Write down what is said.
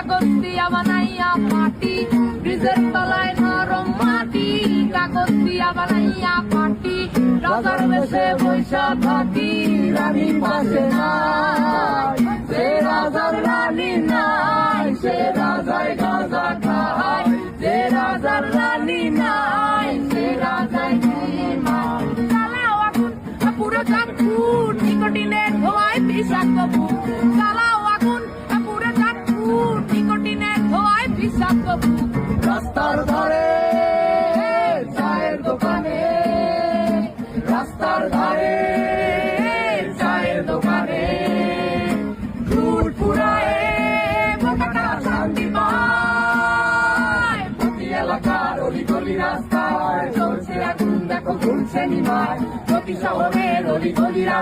কাগজ দিয়া বানাইয়া পাটি, ব্রিজের তলায় নরম মাটি, কাগজ দিয়া বানাইয়া পাটি, রাজার বেশে বৈশা থাকি, রানী পাশে নাই, সে রাজার রানী নাই, সে রাজায় গাঁজা খায়, যে রাজার রানী নাই, সে রাজায় ঘুমায়। চালাও আগুন পুরো চাঁদপুর, নিকোটিনের ধোঁয়ায় বিষাক্ত বুক, চালাও আগুন পুরো চাঁদপুর, নিকোটিনের ধোঁয়ায় বিষাক্ত বুক। রাস্তার ধারে চায়ের দোকানে, রাস্তার ধারে চায়ের দোকানে, ফুট ফুরায় পতাকা শান্তি পায়, প্রতি এলাকার অলি গলি রাস্তায় চলছে আগুন, দেখো ঝুলছে নিমায়, প্রতি শহরের অলি গলি